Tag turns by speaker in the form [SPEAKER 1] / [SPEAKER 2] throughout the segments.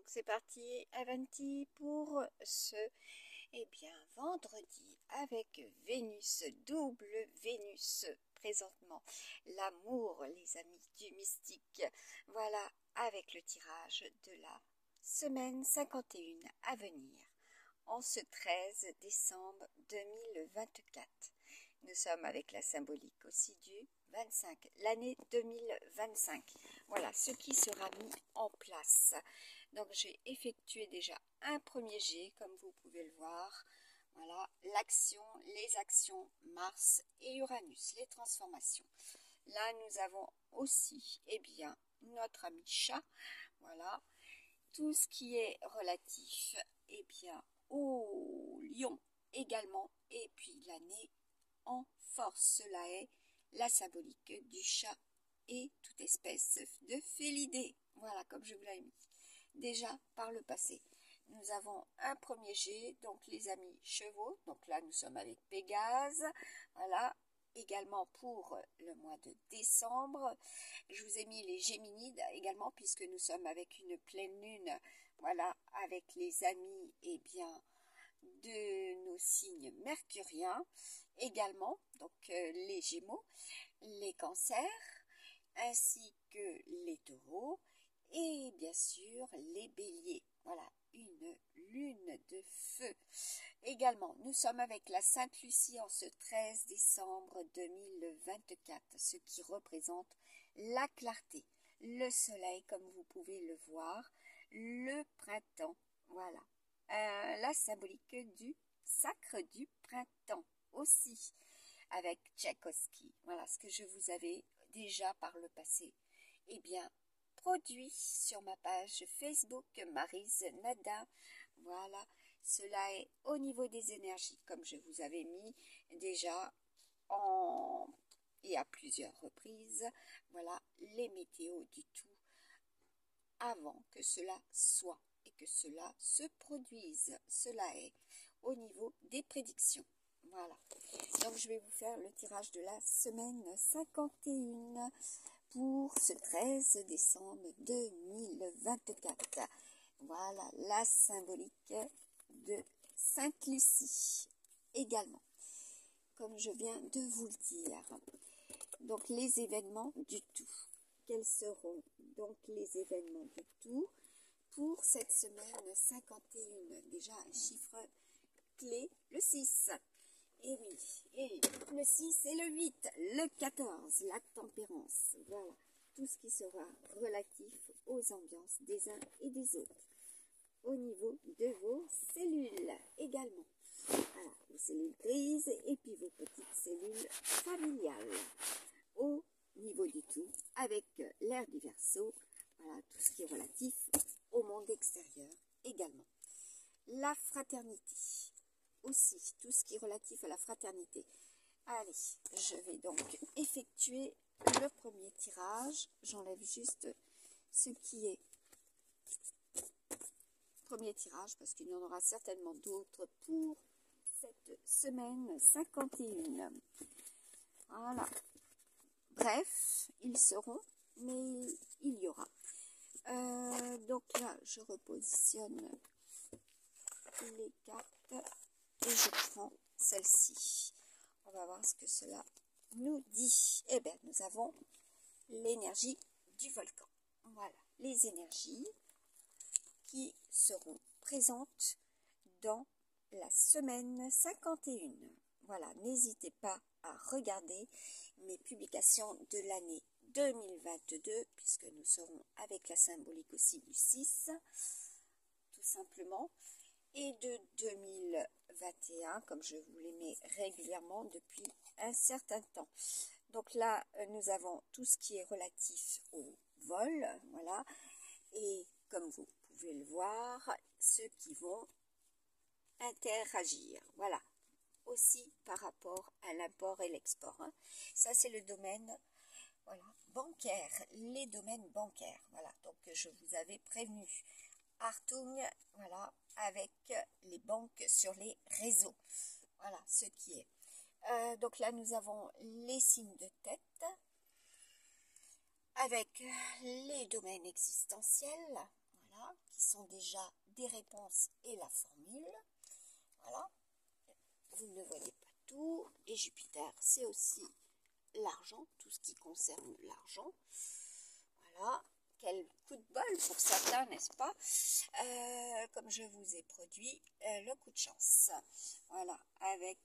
[SPEAKER 1] Donc c'est parti, Avanti pour ce vendredi avec Vénus, double Vénus présentement. L'amour, les amis du mystique. Voilà, avec le tirage de la semaine 51 à venir, en ce 13 décembre 2024. Nous sommes avec la symbolique aussi du 25, l'année 2025. Voilà ce qui sera mis en place. Donc j'ai effectué déjà un premier jet, comme vous pouvez le voir. Voilà, l'action, les actions Mars et Uranus, les transformations. Là, nous avons aussi, notre ami chat. Voilà, tout ce qui est relatif, au lion également. Et puis l'année en force, cela est la symbolique du chat et toute espèce de félidé. Voilà, comme je vous l'ai mis déjà par le passé. Nous avons un premier jet, donc les amis chevaux. Donc là, nous sommes avec Pégase. Voilà, également pour le mois de décembre. Je vous ai mis les Géminides également, puisque nous sommes avec une pleine lune. Voilà, avec les amis, de nos signes mercuriens également, donc les Gémeaux, les Cancers, ainsi que les Taureaux et bien sûr les Béliers. Voilà, une lune de feu. Également, nous sommes avec la Sainte Lucie en ce 13 décembre 2024, ce qui représente la clarté, le soleil comme vous pouvez le voir, le printemps. Voilà. La symbolique du sacre du printemps aussi, avec Tchaïkovski. Voilà ce que je vous avais déjà par le passé produit sur ma page Facebook Maryse Nada. Voilà, cela est au niveau des énergies, comme je vous avais mis déjà et à plusieurs reprises. Voilà, les météos du tout avant que cela soit et que cela se produise. Cela est au niveau des prédictions. Voilà. Donc je vais vous faire le tirage de la semaine 51 pour ce 13 décembre 2024. Voilà la symbolique de Sainte Lucie également, comme je viens de vous le dire. Donc les événements du tout. Quels seront donc les événements du tout pour cette semaine 51? Déjà un chiffre clé, le 6. Et oui, et le 6 et le 8, le 14, la tempérance. Voilà, tout ce qui sera relatif aux ambiances des uns et des autres. Au niveau de vos cellules également. Voilà, vos cellules grises et puis vos petites cellules familiales. Au niveau du tout, avec l'air du Verseau, voilà, tout ce qui est relatif au monde extérieur également. La fraternité. Aussi, tout ce qui est relatif à la fraternité. Allez, je vais donc effectuer le premier tirage. J'enlève juste ce qui est premier tirage, parce qu'il y en aura certainement d'autres pour cette semaine 51. Voilà. Bref, ils seront, mais il y aura. Donc là, je repositionne les cartes. Et je prends celle-ci. On va voir ce que cela nous dit. Nous avons l'énergie du volcan. Voilà, les énergies qui seront présentes dans la semaine 51. Voilà, n'hésitez pas à regarder mes publications de l'année 2022, puisque nous serons avec la symbolique aussi du 6, tout simplement. Et de 2021, comme je vous les mets régulièrement depuis un certain temps. Donc là, nous avons tout ce qui est relatif au vol, voilà, et comme vous pouvez le voir, ceux qui vont interagir, voilà, aussi par rapport à l'import et l'export. Ça, c'est le domaine, voilà, bancaire, les domaines bancaires, voilà, donc je vous avais prévenu. Artung, voilà, avec les banques sur les réseaux. Voilà ce qui est. Donc là, nous avons les signes de tête avec les domaines existentiels, voilà, qui sont des déjà des réponses et la formule. Voilà. Vous ne voyez pas tout. Et Jupiter, c'est aussi l'argent, tout ce qui concerne l'argent. Voilà. Quel coup de bol pour certains, n'est-ce pas? Comme je vous ai produit le coup de chance. Voilà, avec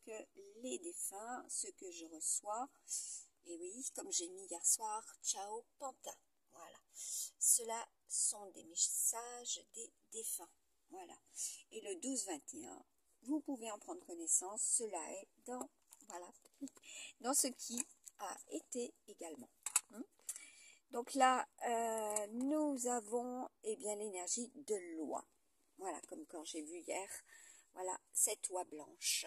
[SPEAKER 1] les défunts, ce que je reçois. Et oui, comme j'ai mis hier soir, ciao pantin. Voilà, ceux-là sont des messages des défunts. Voilà, et le 12-21, vous pouvez en prendre connaissance. Cela est dans, voilà, dans ce qui a été également. Donc là, nous avons bien l'énergie de l'oie. Voilà, comme quand j'ai vu hier, voilà, cette oie blanche,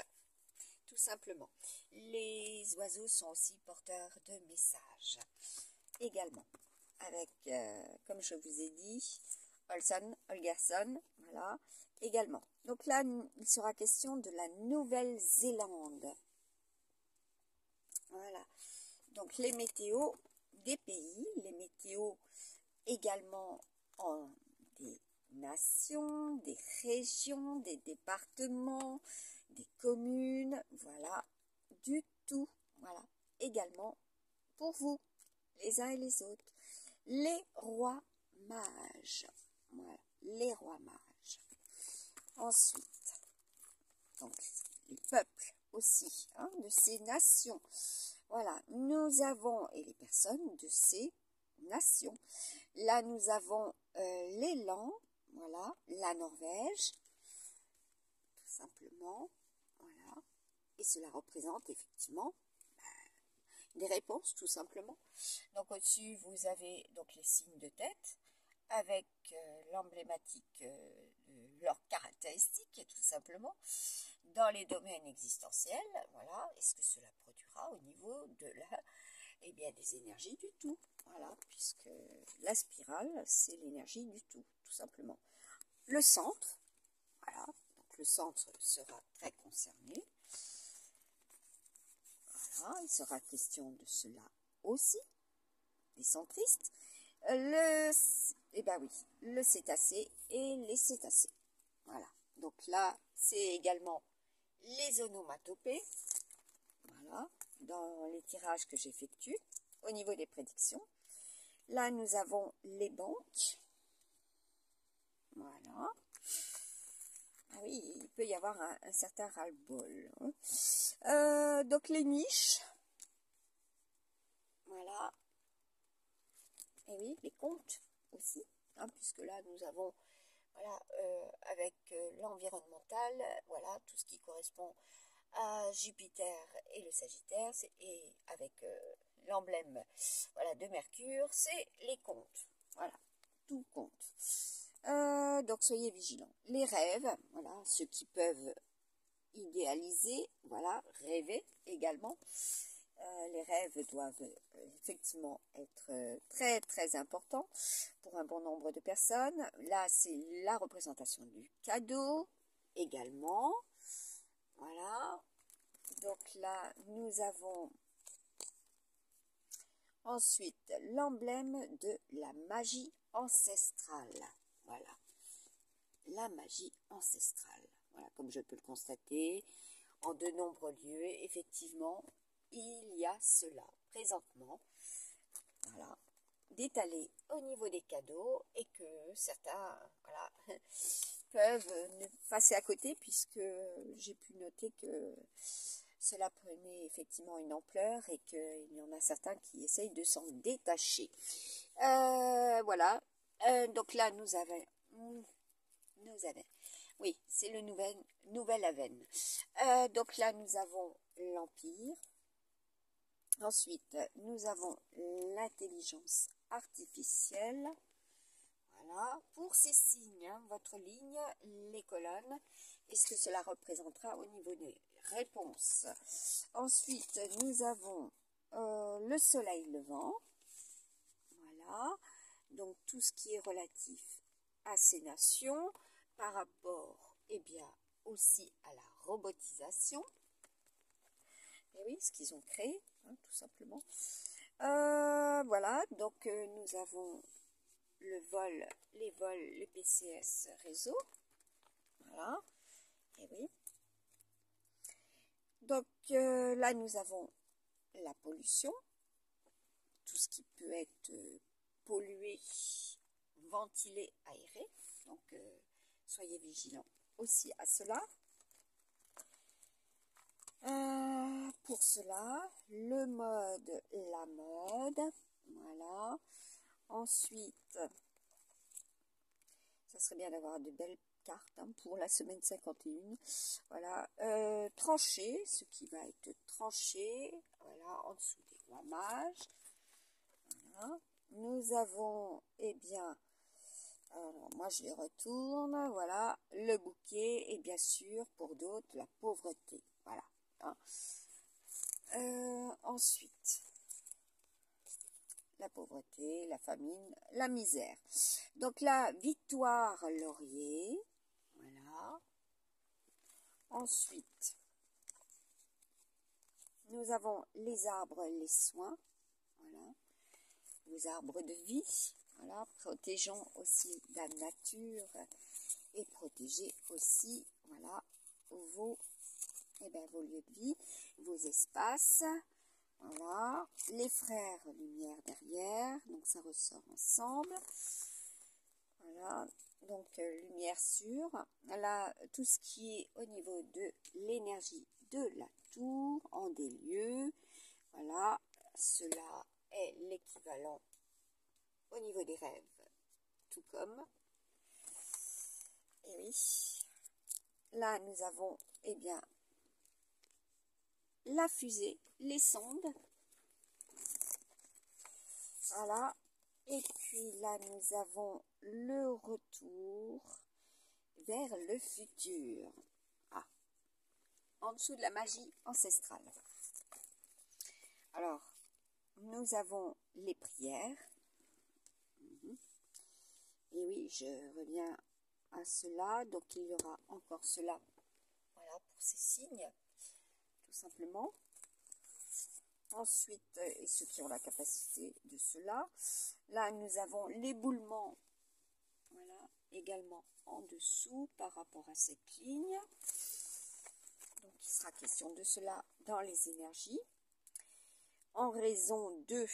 [SPEAKER 1] tout simplement. Les oiseaux sont aussi porteurs de messages, également, avec, comme je vous ai dit, Holgersson, voilà, également. Donc là, il sera question de la Nouvelle-Zélande. Voilà, donc les météos des pays, les météos également en des nations, des régions, des départements, des communes, voilà, du tout, voilà, également pour vous, les uns et les autres, les rois mages, voilà, les rois mages. Ensuite, donc, les peuples aussi, hein, de ces nations. Voilà, nous avons, et les personnes de ces nations. Là, nous avons l'élan, voilà, la Norvège, tout simplement, voilà. Et cela représente effectivement des réponses, tout simplement. Donc, au-dessus, vous avez donc les signes de tête, avec l'emblématique de leurs caractéristiques, tout simplement, dans les domaines existentiels, voilà, et ce que cela produira au niveau de la, des énergies du tout, voilà, puisque la spirale, c'est l'énergie du tout, tout simplement. Le centre, voilà, donc le centre sera très concerné, voilà, il sera question de cela aussi, des centristes, le cétacé et les cétacés. Voilà. Donc là, c'est également les onomatopées. Voilà. Dans les tirages que j'effectue au niveau des prédictions. Là, nous avons les banques. Voilà. Ah oui, il peut y avoir un certain ras-le-bol. Hein. Donc les niches. Voilà. Et oui, les comptes aussi, hein, puisque là nous avons, voilà, avec l'environnemental, voilà, tout ce qui correspond à Jupiter et le Sagittaire, et avec l'emblème, voilà, de Mercure, c'est les comptes, voilà, tout compte. Donc soyez vigilants. Les rêves, voilà, ceux qui peuvent idéaliser, voilà, rêver également. Les rêves doivent effectivement être très très importants pour un bon nombre de personnes. Là, c'est la représentation du cadeau également. Voilà. Donc là, nous avons ensuite l'emblème de la magie ancestrale. Voilà. La magie ancestrale. Voilà, comme je peux le constater, en de nombreux lieux, effectivement, il y a cela présentement, voilà, d'étaler au niveau des cadeaux et que certains, voilà, peuvent passer à côté puisque j'ai pu noter que cela prenait effectivement une ampleur et qu'il y en a certains qui essayent de s'en détacher. Voilà, donc là nous avons, oui, c'est le nouvel Aven. Donc là nous avons l'Empire. Ensuite, nous avons l'intelligence artificielle. Voilà, pour ces signes, hein, votre ligne, les colonnes, et ce que cela représentera au niveau des réponses. Ensuite, nous avons le soleil levant. Voilà, donc tout ce qui est relatif à ces nations par rapport, aussi à la robotisation. Et oui, ce qu'ils ont créé, hein, tout simplement. Voilà, donc nous avons les vols, le PCS réseau. Voilà, et oui. Donc là, nous avons la pollution, tout ce qui peut être pollué, ventilé, aéré. Donc, soyez vigilants aussi à cela. Pour cela, le mode, la mode, voilà. Ensuite, ça serait bien d'avoir de belles cartes hein, pour la semaine 51. Voilà, tranché, ce qui va être tranché, voilà, en dessous des rois mages. Voilà. Nous avons, eh bien, alors moi je les retourne, voilà, le bouquet et bien sûr pour d'autres la pauvreté, voilà. Hein. Ensuite, la pauvreté, la famine, la misère. Donc la victoire laurier, voilà. Ensuite, nous avons les arbres, les soins, voilà. Les arbres de vie, voilà. Protégeons aussi la nature et protégez aussi, voilà, vos lieux de vie, vos espaces. Voilà, les frères lumière derrière, donc ça ressort ensemble. Voilà, donc lumière sur. Là, tout ce qui est au niveau de l'énergie de la tour en des lieux. Voilà, cela est l'équivalent au niveau des rêves, tout comme. Et oui, là nous avons, eh bien, la fusée, les sondes. Voilà. Et puis là, nous avons le retour vers le futur. Ah, en dessous de la magie ancestrale. Alors, nous avons les prières. Et oui, je reviens à cela. Donc, il y aura encore cela. Voilà, pour ces signes, tout simplement. Ensuite, et ceux qui ont la capacité de cela, là nous avons l'éboulement, voilà, également en dessous par rapport à cette ligne. Donc il sera question de cela dans les énergies. En raison de,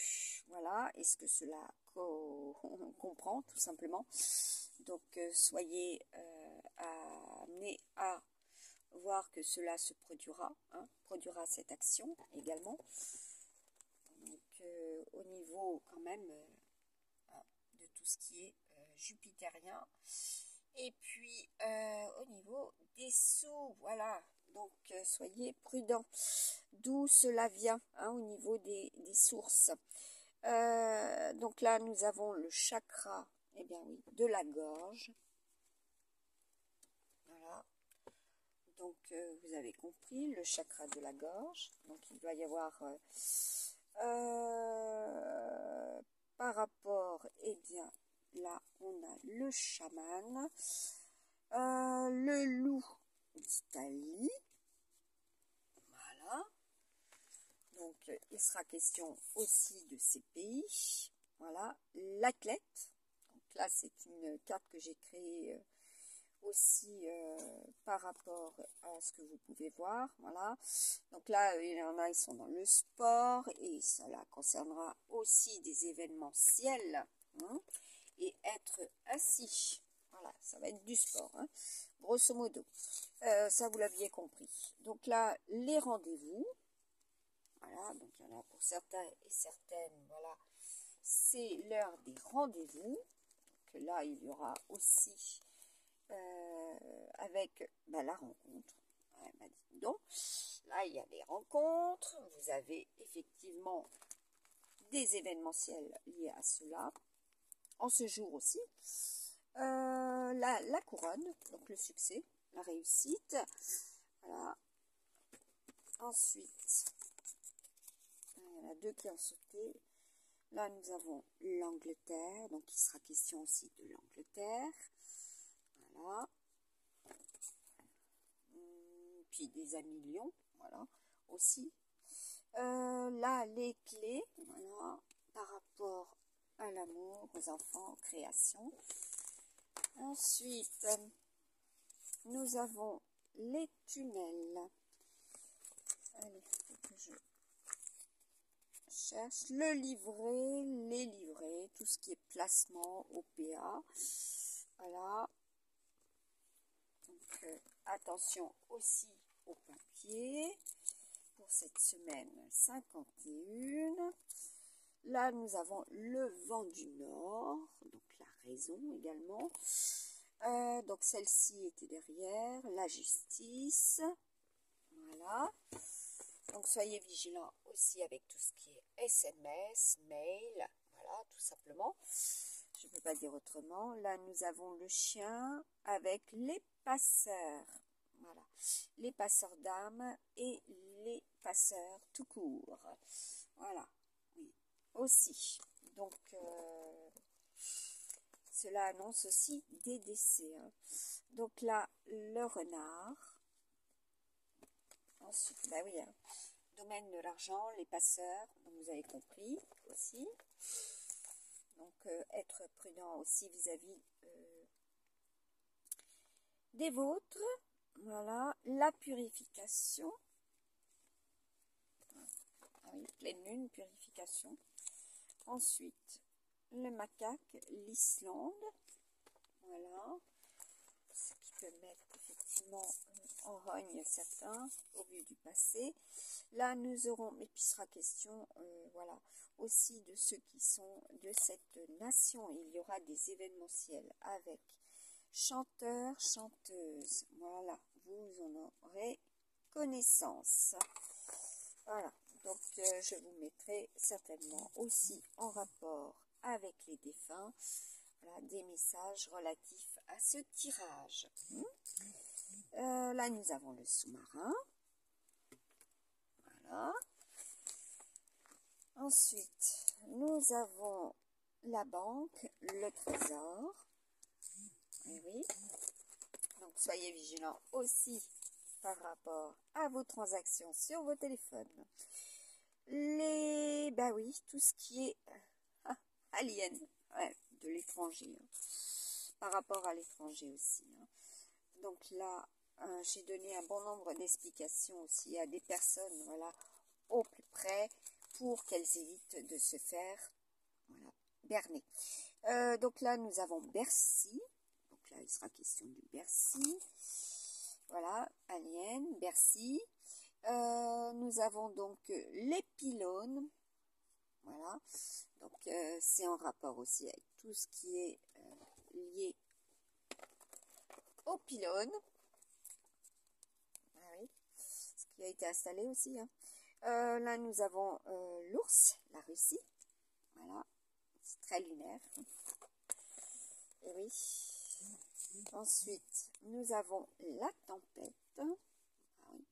[SPEAKER 1] voilà, est-ce que cela comprend tout simplement. Donc soyez amenés à voir que cela se produira, hein, produira cette action également. Donc au niveau quand même de tout ce qui est jupitérien. Et puis au niveau des sous, voilà. Donc soyez prudents. D'où cela vient hein, au niveau des sources. Donc là nous avons le chakra, eh bien oui, de la gorge. Voilà. Donc vous avez compris, le chakra de la gorge. Donc il doit y avoir par rapport, eh bien, là, on a le chaman, le loup d'Italie, voilà, donc il sera question aussi de ces pays, voilà, l'athlète, donc là c'est une carte que j'ai créée aussi par rapport à ce que vous pouvez voir, voilà. Donc là, il y en a, ils sont dans le sport et cela concernera aussi des événementiels hein, et être assis. Voilà, ça va être du sport, hein, grosso modo. Ça, vous l'aviez compris. Donc là, les rendez-vous. Voilà, donc il y en a pour certains et certaines, voilà. C'est l'heure des rendez-vous. Donc là, il y aura aussi avec la rencontre. Ouais, donc, là, il y a des rencontres. Vous avez effectivement des événementiels liés à cela. En ce jour aussi. La couronne, donc le succès, la réussite. Voilà. Ensuite, il y en a deux qui ont sauté. Là, nous avons l'Angleterre. Donc, il sera question aussi de l'Angleterre. Voilà. Puis des amis lions, voilà, aussi. Là, les clés, voilà, par rapport à l'amour, aux enfants, aux créations. Ensuite, nous avons les tunnels. Allez, faut que je cherche le livret, les livrets, tout ce qui est placement, OPA. Voilà. Donc, attention aussi au papier pour cette semaine 51. Là, nous avons le vent du nord, donc la raison également. Donc, celle-ci était derrière, la justice. Voilà. Donc, soyez vigilants aussi avec tout ce qui est SMS, mail. Voilà, tout simplement. Je ne peux pas dire autrement. Là, nous avons le chien avec les passeurs. Voilà. Les passeurs d'âme et les passeurs tout court. Voilà. Oui. Aussi. Donc, cela annonce aussi des décès. Hein. Donc là, le renard. Ensuite, bah oui, hein. Domaine de l'argent, les passeurs, donc vous avez compris aussi. Donc, être prudent aussi vis-à-vis des vôtres. Voilà, la purification. Ah oui, pleine lune, purification. Ensuite, le macaque, l'Islande. Voilà. Ce qui peut mettre effectivement en rogne certains au vu du passé. Là, nous aurons, mais puis sera question, voilà, aussi de ceux qui sont de cette nation. Il y aura des événementiels avec chanteurs, chanteuses. Voilà, vous en aurez connaissance. Voilà, donc je vous mettrai certainement aussi en rapport avec les défunts. Voilà, des messages relatifs à ce tirage. Là, nous avons le sous-marin. Voilà. Ensuite, nous avons la banque, le trésor. Et oui. Donc, soyez vigilants aussi par rapport à vos transactions sur vos téléphones. Bah oui, tout ce qui est alien, ouais, de l'étranger. Hein. Par rapport à l'étranger aussi. Hein. Donc là, j'ai donné un bon nombre d'explications aussi à des personnes, voilà, au plus près, pour qu'elles évitent de se faire, voilà, berner. Donc là, nous avons Bercy. Donc là, il sera question du Bercy. Voilà, alien, Bercy. Nous avons donc les pylônes. Voilà. Donc, c'est en rapport aussi avec tout ce qui est lié aux pylônes. Ah oui, ce qui a été installé aussi. Hein. Là, nous avons l'ours, la Russie. Voilà, c'est très lunaire. Et oui. Ensuite, nous avons la tempête. Ah oui.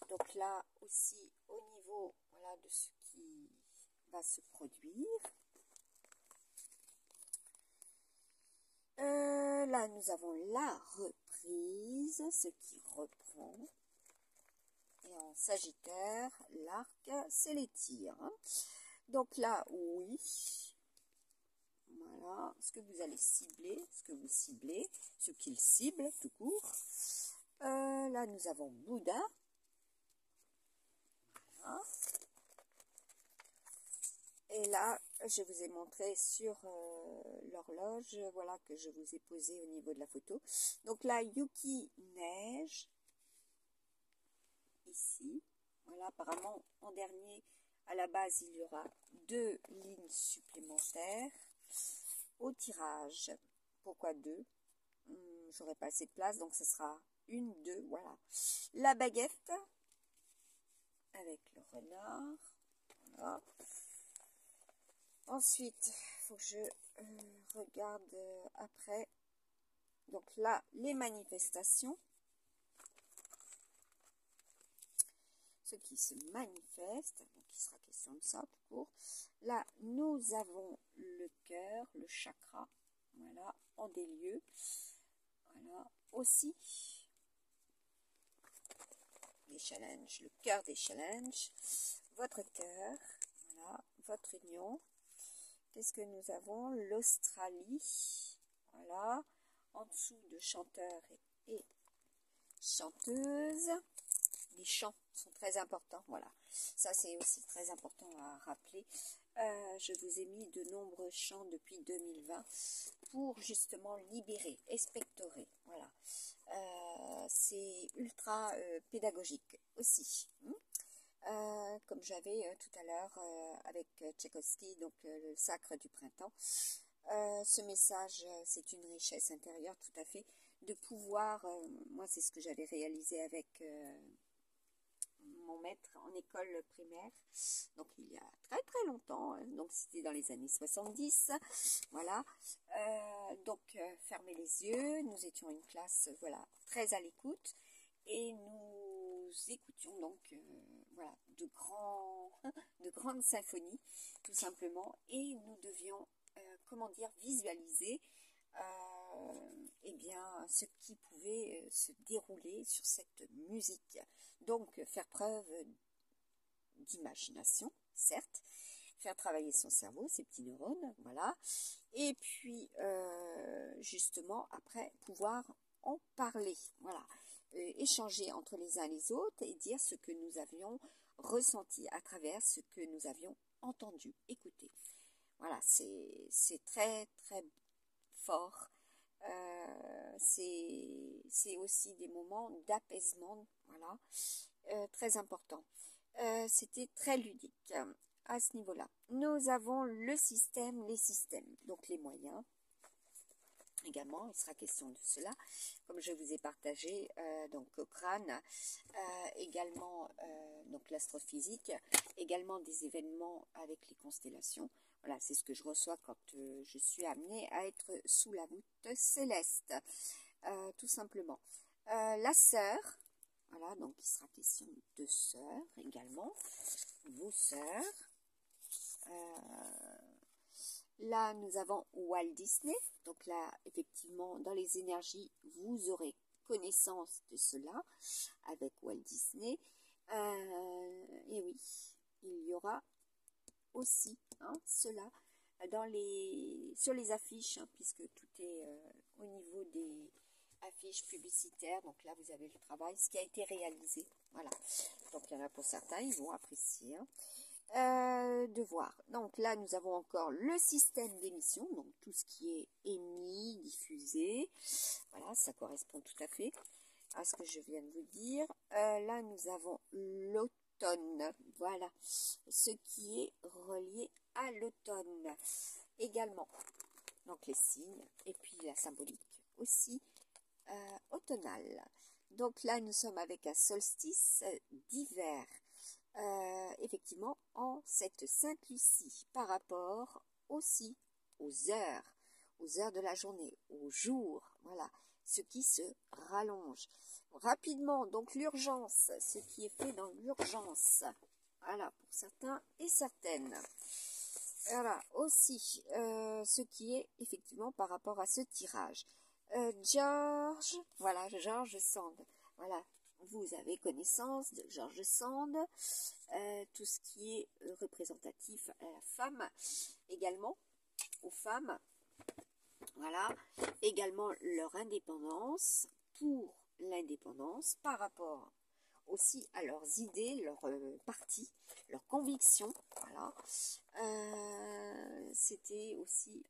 [SPEAKER 1] Donc là aussi, au niveau, voilà, de ce qui va se produire. Là, nous avons la reprise, ce qui reprend. Et en Sagittaire, l'arc, c'est les tirs. Hein. Donc là, oui. Voilà, ce que vous allez cibler, ce que vous ciblez, ce qu'il cible, tout court. Là, nous avons Bouddha. Voilà. Et là, je vous ai montré sur l'horloge, voilà, que je vous ai posé au niveau de la photo. Donc là, Yuki neige. Ici. Voilà, apparemment, en dernier, à la base, il y aura 2 lignes supplémentaires au tirage. Pourquoi 2? J'aurai pas assez de place, donc ce sera 1, 2, voilà. La baguette avec le renard. Voilà. Ensuite, il faut que je regarde après. Donc là, les manifestations. Ce qui se manifeste, donc il sera question de ça tout court. Là, nous avons le cœur, le chakra, voilà, en des lieux. Voilà, aussi les challenges, le cœur des challenges, votre cœur, voilà, votre union. qu'est-ce que nous avons? L'Australie, voilà, en dessous de chanteurs et chanteuses. Les chants sont très importants, voilà, ça c'est aussi très important à rappeler. Je vous ai mis de nombreux chants depuis 2020 pour justement libérer, expectorer, voilà. C'est ultra pédagogique aussi. Comme j'avais tout à l'heure avec Tchaïkovski, donc le sacre du printemps. Ce message, c'est une richesse intérieure tout à fait, de pouvoir, moi c'est ce que j'avais réalisé avec mon maître en école primaire, donc il y a très très longtemps, donc c'était dans les années 70, voilà, donc fermez les yeux, nous étions une classe, voilà, très à l'écoute, et nous écoutions donc, voilà, de grandes symphonies, tout simplement, et nous devions, comment dire, visualiser, eh bien, ce qui pouvait se dérouler sur cette musique. Donc, faire preuve d'imagination, certes, faire travailler son cerveau, ses petits neurones, voilà, et puis, justement, après, pouvoir en parler, voilà, échanger entre les uns et les autres et dire ce que nous avions ressenti à travers ce que nous avions entendu, écouté. Voilà, c'est très, très fort. C'est aussi des moments d'apaisement, voilà, très important. C'était très ludique à ce niveau-là. Nous avons le système, les systèmes, donc les moyens. Également, il sera question de cela, comme je vous ai partagé, donc Cochrane, également donc l'astrophysique, également des événements avec les constellations. Voilà, c'est ce que je reçois quand je suis amenée à être sous la voûte céleste, tout simplement. La sœur, voilà, donc il sera question de sœurs également, vos sœurs. Là, nous avons Walt Disney. Donc là, effectivement, dans les énergies, vous aurez connaissance de cela avec Walt Disney. Et oui, il y aura aussi cela sur les affiches, puisque tout est au niveau des affiches publicitaires. Donc là, vous avez le travail, ce qui a été réalisé. Voilà. Donc il y en a pour certains, ils vont apprécier. De voir. Donc là, nous avons encore le système d'émission, donc tout ce qui est émis, diffusé. Voilà, ça correspond tout à fait à ce que je viens de vous dire. Là, nous avons l'automne. Voilà, ce qui est relié à l'automne également. Donc les signes et puis la symbolique aussi automnale. Donc là, nous sommes avec un solstice d'hiver. Effectivement, en cette Sainte-Lucie, par rapport aussi aux heures de la journée, aux jours, voilà, ce qui se rallonge rapidement. Donc l'urgence, ce qui est fait dans l'urgence, voilà, pour certains et certaines. Voilà, aussi, ce qui est effectivement par rapport à ce tirage. George, voilà, George Sand, voilà. Vous avez connaissance de George Sand, tout ce qui est représentatif à la femme, également aux femmes, voilà, également leur indépendance, pour l'indépendance, par rapport aussi à leurs idées, leurs partis, leurs convictions, voilà. C'était aussi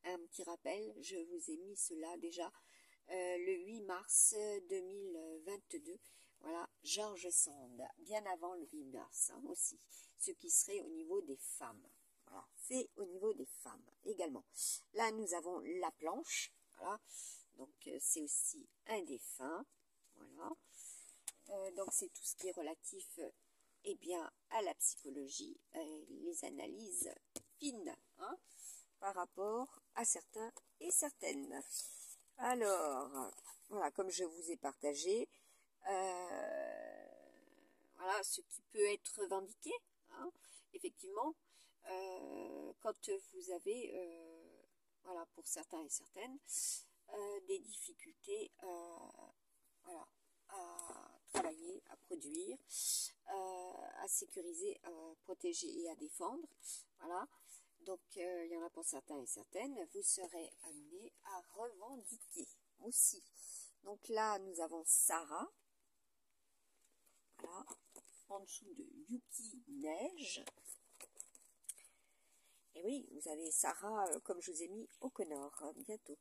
[SPEAKER 1] un petit rappel, je vous ai mis cela déjà, le 8 mars 2022, voilà, George Sand, bien avant le 8 mars aussi, ce qui serait au niveau des femmes, voilà, c'est au niveau des femmes également. Là, nous avons la planche, voilà, donc c'est aussi un défunt, voilà, donc c'est tout ce qui est relatif, eh bien, à la psychologie, les analyses fines, par rapport à certains et certaines. Alors, voilà, comme je vous ai partagé, voilà, ce qui peut être revendiqué, effectivement, quand vous avez, voilà, pour certains et certaines, des difficultés, voilà, à travailler, à produire, à sécuriser, à protéger et à défendre, voilà. Donc, il y en a pour certains et certaines, vous serez amené à revendiquer aussi. Donc là, nous avons Sarah. Voilà. En dessous de Yuki Neige. Et oui, vous avez Sarah, comme je vous ai mis, O'Connor, bientôt.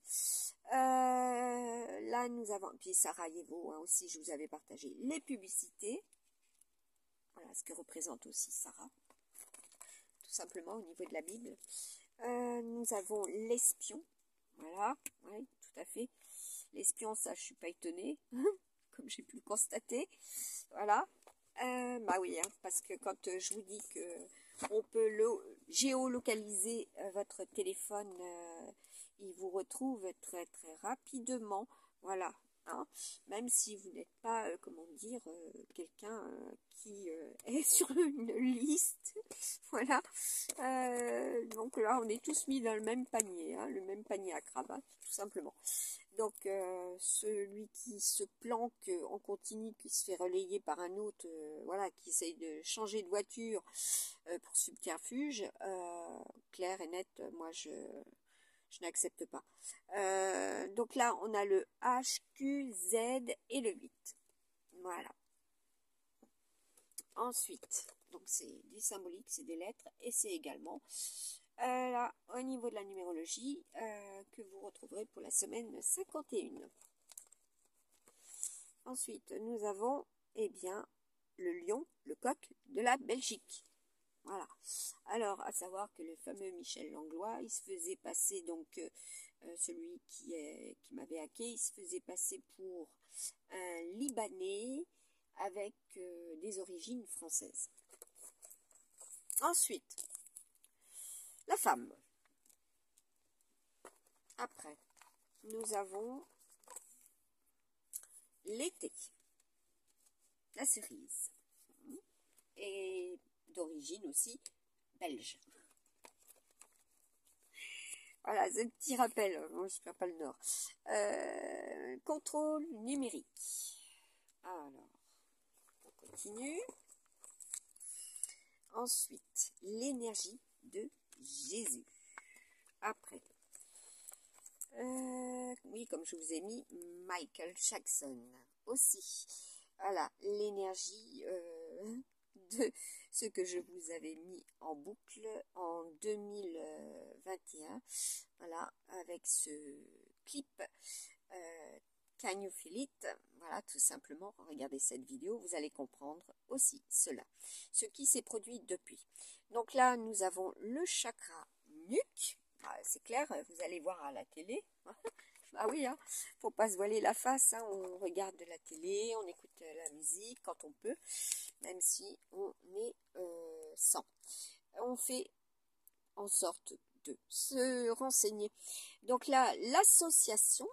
[SPEAKER 1] Là, nous avons, puis Sarajevo, hein, aussi, je vous avais partagé les publicités. Voilà ce que représente aussi Sarah. Tout simplement au niveau de la Bible. Nous avons l'espion. Voilà, oui, tout à fait. L'espion, ça, je suis pas étonnée, comme j'ai pu le constater. Voilà. Bah oui, hein, parce que quand je vous dis que on peut géolocaliser votre téléphone, il vous retrouve très très rapidement. Voilà. Hein, même si vous n'êtes pas, comment dire, quelqu'un qui est sur une liste. Voilà. Donc là, on est tous mis dans le même panier, hein, le même panier à cravate, tout simplement. Donc, celui qui se planque en continu, qui se fait relayer par un autre, voilà, qui essaye de changer de voiture pour subterfuge, clair et net, moi, je n'accepte pas. Donc là, on a le H, Q, Z et le 8. Voilà. Ensuite, donc c'est des symboliques, c'est des lettres, et c'est également là, au niveau de la numérologie, que vous retrouverez pour la semaine 51. Ensuite, nous avons, eh bien, le lion, le coq de la Belgique. Voilà. Alors, à savoir que le fameux Michel Langlois, il se faisait passer, donc, celui qui m'avait hacké, il se faisait passer pour un Libanais avec des origines françaises. Ensuite, la femme. Après, nous avons l'été, la cerise, et d'origine aussi belge. Voilà, ce petit rappel, moi je ne perds pas le nord. Contrôle numérique. Alors, on continue. Ensuite, l'énergie de Jésus. Après, oui, comme je vous ai mis, Michael Jackson aussi. Voilà, l'énergie de ce que je vous avais mis en boucle en 2021. Voilà, avec ce clip Can You Feel It? Voilà, tout simplement, regardez cette vidéo, vous allez comprendre aussi cela. Ce qui s'est produit depuis. Donc là, nous avons le chakra nuque. Ah, c'est clair, vous allez voir à la télé. Ah oui, hein, faut pas se voiler la face, hein, on regarde de la télé, on écoute la musique quand on peut, même si on est sans. On fait en sorte de se renseigner. Donc là, l'association,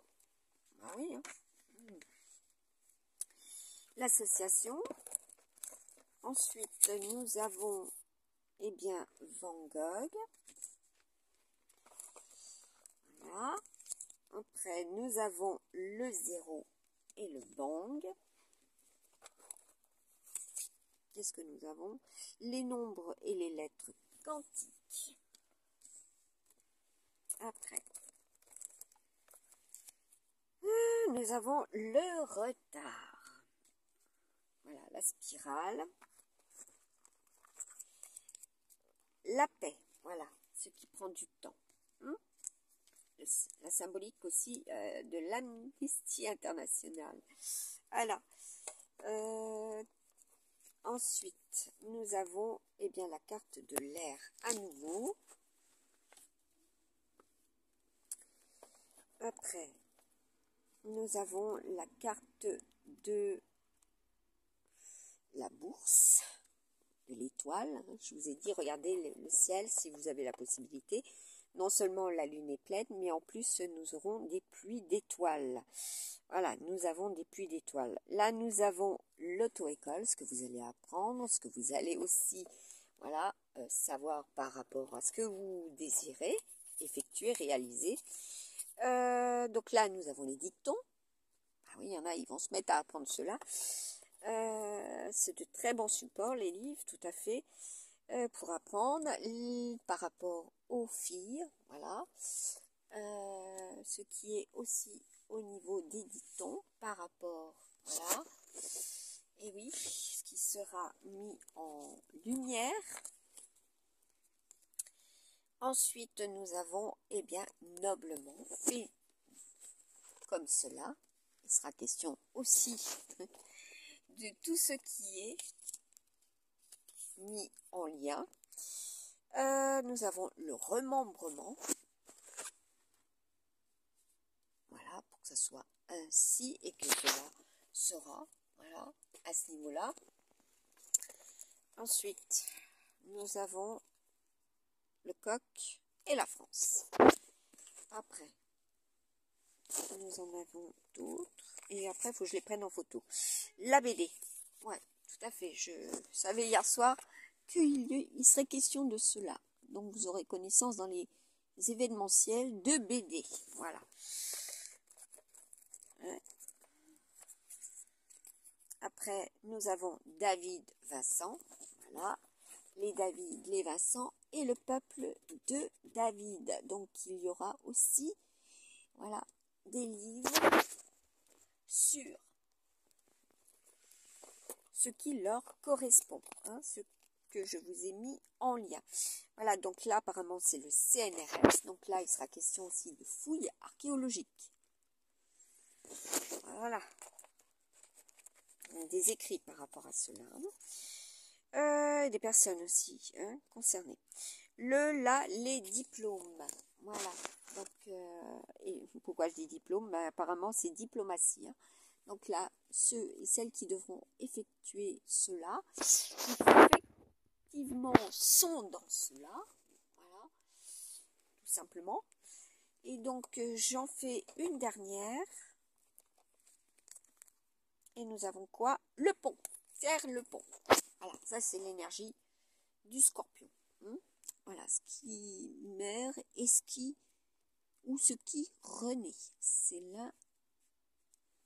[SPEAKER 1] ah oui, hein, l'association. Ensuite, nous avons, eh bien, Van Gogh. Voilà. Après, nous avons le 0 et le bang. Qu'est-ce que nous avons? Les nombres et les lettres quantiques. Après, nous avons le retard. Voilà, la spirale. La paix, voilà, ce qui prend du temps. La symbolique aussi de l'amnistie internationale. Alors, ensuite, nous avons eh bien, la carte de l'air à nouveau. Après, nous avons la carte de la bourse, de l'étoile. Je vous ai dit, regardez le ciel si vous avez la possibilité. Non seulement la lune est pleine, mais en plus nous aurons des pluies d'étoiles. Voilà, nous avons des pluies d'étoiles. Là, nous avons l'auto-école, ce que vous allez apprendre, ce que vous allez aussi, voilà, savoir par rapport à ce que vous désirez effectuer, réaliser. Donc là, nous avons les dictons. Ah oui, il y en a, ils vont se mettre à apprendre cela. C'est de très bons supports, les livres, tout à fait. pour apprendre par rapport aux filles, voilà. Ce qui est aussi au niveau des dictons par rapport, voilà. Et oui, ce qui sera mis en lumière. Ensuite, nous avons, eh bien, noblement fait comme cela. Il sera question aussi de tout ce qui est mis en lien. Nous avons le remembrement. Voilà, pour que ça soit ainsi et que cela sera, voilà, à ce niveau-là. Ensuite, nous avons le coq et la France. Après, nous en avons d'autres. Et après, il faut que je les prenne en photo. La BD. Ouais, tout à fait. Je savais hier soir qu'il serait question de cela. Donc, vous aurez connaissance dans les événementiels de BD. Voilà. Ouais. Après, nous avons David Vincent. Voilà. Les David, les Vincent et le peuple de David. Donc, il y aura aussi, voilà, des livres sur ce qui leur correspond, hein, ce que je vous ai mis en lien. Voilà, donc là, apparemment, c'est le CNRS. Donc là, il sera question aussi de fouilles archéologiques. Voilà. Des écrits par rapport à cela. Des personnes aussi, hein, concernées. Les diplômes. Voilà. Donc, et pourquoi je dis diplôme? Ben, apparemment, c'est diplomatie. Hein. Donc là, ceux et celles qui devront effectuer cela, effectivement, sont dans cela. Voilà. Tout simplement. Et donc, j'en fais une dernière. Et nous avons quoi? Le pont. Faire le pont. Voilà, ça c'est l'énergie du scorpion. Voilà, ce qui meurt et ce qui renaît. C'est l'un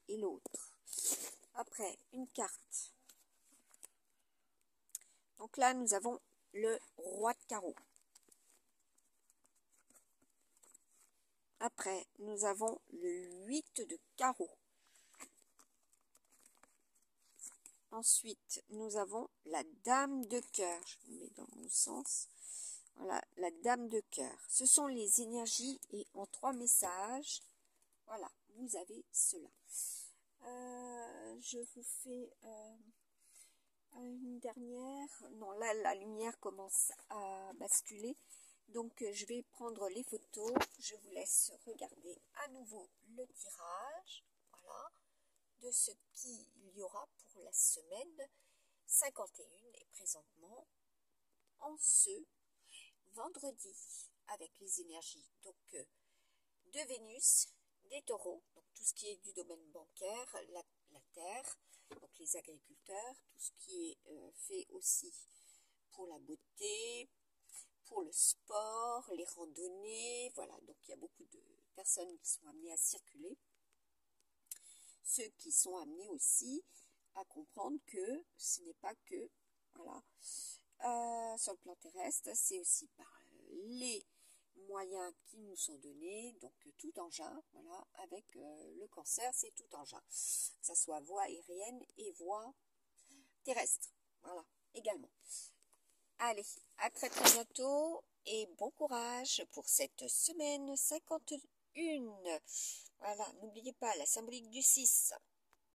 [SPEAKER 1] et l'autre. Après, une carte. Donc là, nous avons le roi de carreau. Après, nous avons le 8 de carreau. Ensuite, nous avons la dame de cœur. Je mets dans mon sens. Voilà, la dame de cœur. Ce sont les énergies et en 3 messages, voilà, vous avez cela. Je vous fais une dernière. Non, là, la lumière commence à basculer. Donc, je vais prendre les photos. Je vous laisse regarder à nouveau le tirage. Voilà, de ce qu'il y aura pour la semaine 51 et présentement en ce vendredi avec les énergies donc de Vénus, des taureaux, donc tout ce qui est du domaine bancaire, la terre, donc les agriculteurs, tout ce qui est fait aussi pour la beauté, pour le sport, les randonnées, voilà, donc il y a beaucoup de personnes qui sont amenées à circuler. Ceux qui sont amenés aussi à comprendre que ce n'est pas que, voilà, sur le plan terrestre, c'est aussi par les moyens qui nous sont donnés, donc tout engin, voilà, avec le cancer, c'est tout engin, que ce soit voie aérienne et voie terrestre, voilà, également. Allez, à très très bientôt et bon courage pour cette semaine 51. Voilà, n'oubliez pas la symbolique du 6.